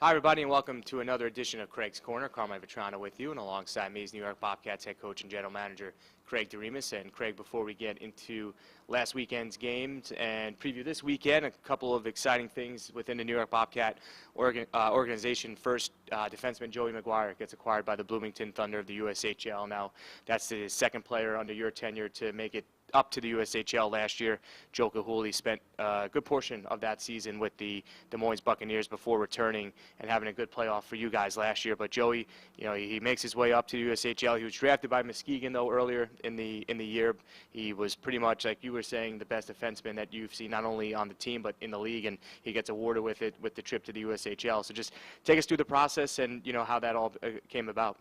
Hi, everybody, and welcome to another edition of Craig's Corner. Carmine Vetrano with you, and alongside me is New York Bobcats head coach and general manager Craig DeRemus. And Craig, before we get into last weekend's games and preview this weekend, a couple of exciting things within the New York Bobcat organization. First, defenseman Joey McGuire gets acquired by the Bloomington Thunder of the USHL. Now, that's the second player under your tenure to make it up to the USHL last year. Joe Kahuli spent a good portion of that season with the Des Moines Buccaneers before returning and having a good playoff for you guys last year. But Joey, he makes his way up to the USHL. He was drafted by Muskegon, though, earlier in the year. He was pretty much, like you were saying, the best defenseman that you've seen not only on the team but in the league, and he gets awarded with it with the trip to the USHL. So just take us through the process and how that all came about.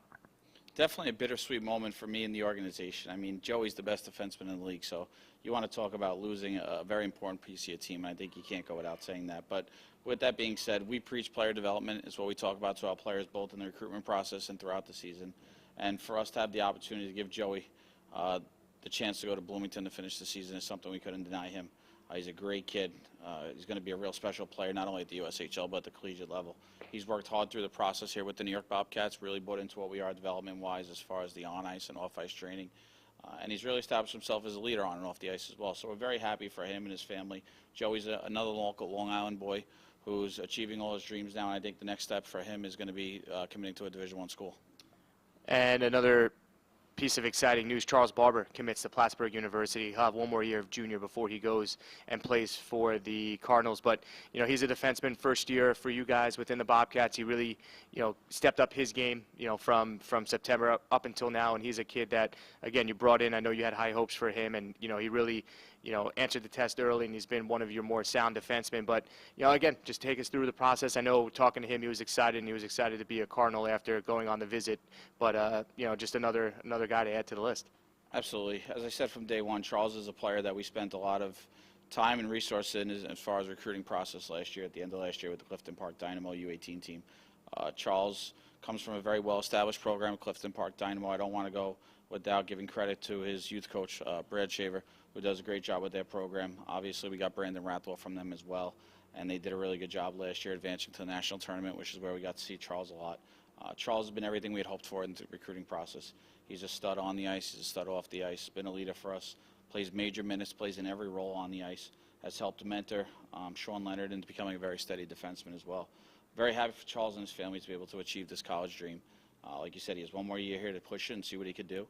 Definitely a bittersweet moment for me and the organization. I mean, Joey's the best defenseman in the league, so you want to talk about losing a very important piece of your team. I think you can't go without saying that. But with that being said, we preach player development. Is what we talk about to our players, both in the recruitment process and throughout the season. And for us to have the opportunity to give Joey the chance to go to Bloomington to finish the season is something we couldn't deny him. He's a great kid. He's going to be a real special player, not only at the USHL, but at the collegiate level. He's worked hard through the process here with the New York Bobcats, really bought into what we are development-wise as far as the on-ice and off-ice training. And he's really established himself as a leader on and off the ice as well. So we're very happy for him and his family. Joey's another local Long Island boy who's achieving all his dreams now, and I think the next step for him is going to be committing to a Division I school. And another piece of exciting news, Charles Barber commits to Plattsburgh University. He'll have one more year of junior before he goes and plays for the Cardinals. But, he's a defenseman, first year for you guys within the Bobcats. He really, stepped up his game, from September up until now. And he's a kid that, again, you brought in. I know you had high hopes for him. And, he really, answered the test early, and he's been one of your more sound defensemen. But, again, just take us through the process. I know talking to him, he was excited, and he was excited to be a Cardinal after going on the visit. But, just another guy to add to the list. Absolutely. As I said from day one, Charles is a player that we spent a lot of time and resources in as far as recruiting process last year, at the end of last year with the Clifton Park Dynamo U18 team. Charles comes from a very well-established program, Clifton Park Dynamo. I don't want to go without giving credit to his youth coach, Brad Shaver, who does a great job with their program. Obviously, we got Brandon Rathwell from them as well, and they did a really good job last year advancing to the national tournament, which is where we got to see Charles a lot. Charles has been everything we had hoped for in the recruiting process. He's a stud on the ice, he's a stud off the ice, been a leader for us, plays major minutes, plays in every role on the ice, has helped to mentor Sean Leonard into becoming a very steady defenseman as well. Very happy for Charles and his family to be able to achieve this college dream. Like you said, he has one more year here to push it and see what he could do.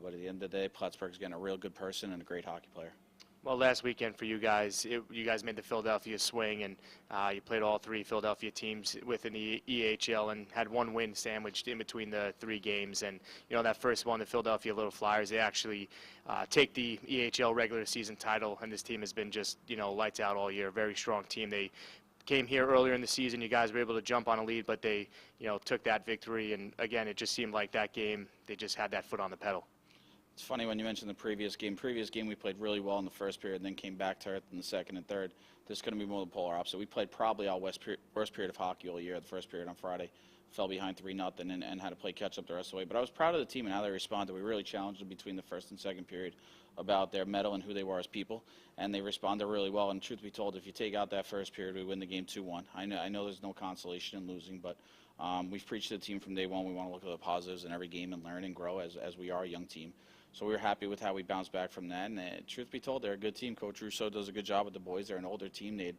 But at the end of the day, Plattsburgh's getting a real good person and a great hockey player. Well, last weekend for you guys, you guys made the Philadelphia swing, and you played all three Philadelphia teams within the EHL and had one win sandwiched in between the three games. And, that first one, the Philadelphia Little Flyers, they actually take the EHL regular season title, and this team has been just, lights out all year. Very strong team. They came here earlier in the season. You guys were able to jump on a lead, but they, took that victory. And, again, it just seemed like that game, they just had that foot on the pedal. It's funny when you mentioned the previous game. Previous game we played really well in the first period and then came back to it in the second and third. This is going to be more the polar opposite. We played probably our worst period of hockey all year. The first period on Friday fell behind 3-0 and had to play catch up the rest of the way. But I was proud of the team and how they responded. We really challenged them between the first and second period about their mettle and who they were as people, and they responded really well. And truth be told, if you take out that first period, we win the game 2-1. I know there's no consolation in losing, but we've preached to the team from day one. We want to look at the positives in every game and learn and grow as we are a young team. So we were happy with how we bounced back from that. And truth be told, they're a good team. Coach Russo does a good job with the boys. They're an older team. They had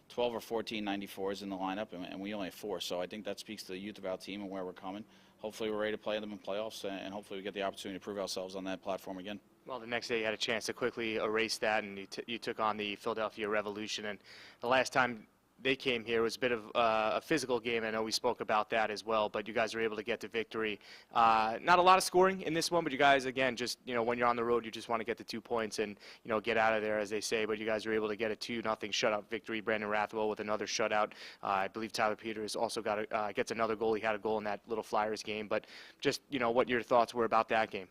12 or 14 94s in the lineup, and we only have 4. So I think that speaks to the youth of our team and where we're coming. Hopefully we're ready to play them in playoffs, and hopefully we get the opportunity to prove ourselves on that platform again. Well, the next day you had a chance to quickly erase that, and you took on the Philadelphia Revolution. And the last time they came here was a bit of a physical game. I know we spoke about that as well, but you guys were able to get the victory. Not a lot of scoring in this one, but you guys, again, just, when you're on the road, you just want to get the 2 points and, get out of there, as they say. But you guys were able to get a 2-0 shutout victory. Brandon Rathwell with another shutout. I believe Tyler Peters also gets another goal. He had a goal in that Little Flyers game. But just, what your thoughts were about that game.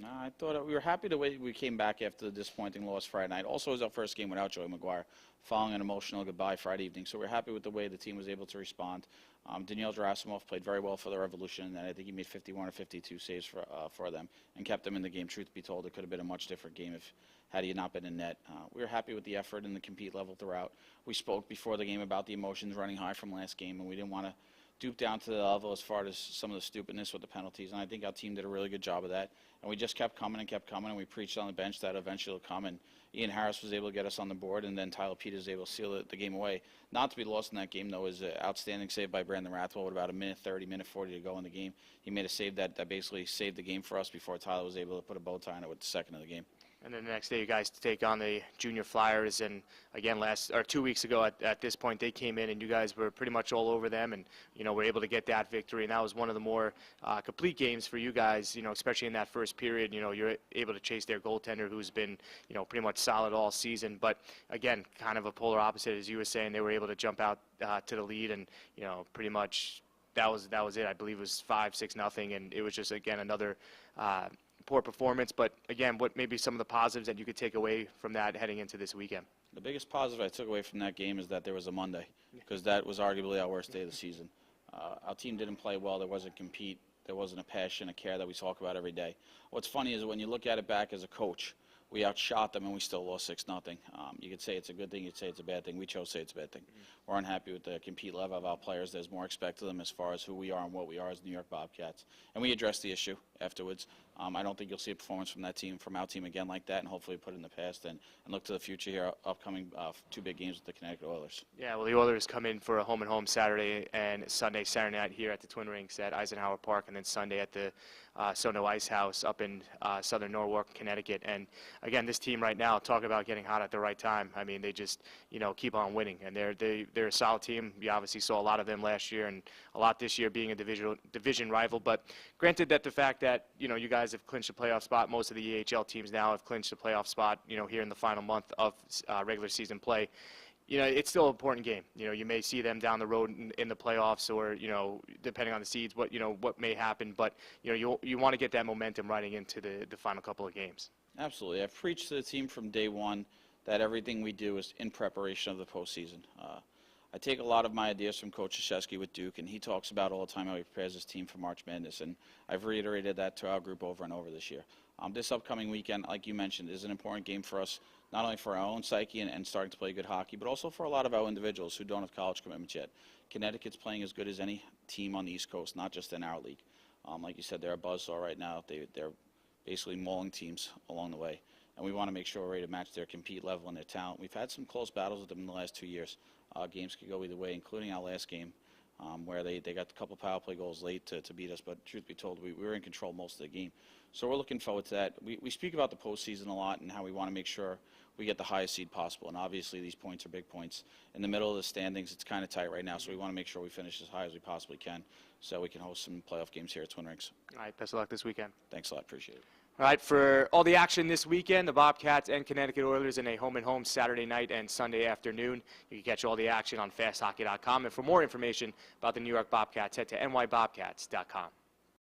No, I thought we were happy the way we came back after the disappointing loss Friday night. Also, it was our first game without Joey McGuire, following an emotional goodbye Friday evening. So we're happy with the way the team was able to respond. Daniil Gerasimov played very well for the Revolution, and I think he made 51 or 52 saves for them and kept them in the game. Truth be told, it could have been a much different game had he not been in net. We were happy with the effort and the compete level throughout. We spoke before the game about the emotions running high from last game, and we didn't want to dupe down to the level as far as some of the stupidness with the penalties, and I think our team did a really good job of that. And we just kept coming, and we preached on the bench that eventually will come, and Ian Harris was able to get us on the board, and then Tyler Peters was able to seal the game away. Not to be lost in that game, though, is an outstanding save by Brandon Rathwell with about a minute 30, minute 40 to go in the game. He made a save that basically saved the game for us before Tyler was able to put a bow tie on it with the second of the game. And then the next day, you guys take on the Junior Flyers, and again, 2 weeks ago at this point, they came in and you guys were pretty much all over them, and were able to get that victory. And that was one of the more complete games for you guys, especially in that first period. You're able to chase their goaltender, who's been pretty much solid all season. But again, kind of a polar opposite, as you were saying, they were able to jump out to the lead, and pretty much that was it. I believe it was 5-6-0, and it was just again another poor performance. But again, what maybe some of the positives that you could take away from that heading into this weekend? The biggest positive I took away from that game is that there was a Monday, because that was arguably our worst day of the season. Our team didn't play well. There wasn't compete. There wasn't a passion, a care that we talk about every day. What's funny is when you look at it back as a coach, we outshot them and we still lost 6-0. You could say it's a good thing, you could say it's a bad thing. We chose to say it's a bad thing. We're unhappy with the compete level of our players. There's more expected of them as far as who we are and what we are as the New York Bobcats. And we addressed the issue afterwards. I don't think you'll see a performance from our team again like that, and hopefully put it in the past and look to the future here, upcoming 2 big games with the Connecticut Oilers. Yeah, well, the Oilers come in for a home-and-home Saturday and Saturday night here at the Twin Rinks at Eisenhower Park, and then Sunday at the Sono Ice House up in southern Norwalk, Connecticut. And again, this team right now, talk about getting hot at the right time. I mean, they just keep on winning, and they're a solid team. You obviously saw a lot of them last year and a lot this year, being a division rival. But granted that the fact that you guys have clinched a playoff spot, most of the EHL teams now have clinched a playoff spot here in the final month of regular season play. It's still an important game. You may see them down the road in the playoffs, or depending on the seeds, what may happen. But you want to get that momentum riding into the final couple of games. Absolutely. I've preached to the team from day one that everything we do is in preparation of the postseason. I take a lot of my ideas from Coach Krzyzewski with Duke, and he talks about all the time how he prepares his team for March Madness, and I've reiterated that to our group over and over this year. This upcoming weekend, like you mentioned, is an important game for us, not only for our own psyche and starting to play good hockey, but also for a lot of our individuals who don't have college commitments yet. Connecticut's playing as good as any team on the East Coast, not just in our league. Like you said, they're a buzzsaw right now. They're basically mauling teams along the way, and we want to make sure we're ready to match their compete level and their talent. We've had some close battles with them in the last 2 years. Games could go either way, including our last game, where they got a couple power play goals late to beat us, but truth be told, we were in control most of the game. So we're looking forward to that. We speak about the postseason a lot and how we want to make sure we get the highest seed possible, and obviously these points are big points. In the middle of the standings, it's kind of tight right now, so we want to make sure we finish as high as we possibly can so we can host some playoff games here at Twin Rinks. All right, best of luck this weekend. Thanks a lot. Appreciate it. All right, for all the action this weekend, the Bobcats and Connecticut Oilers in a home-and-home Saturday night and Sunday afternoon. You can catch all the action on fasthockey.com. And for more information about the New York Bobcats, head to nybobcats.com.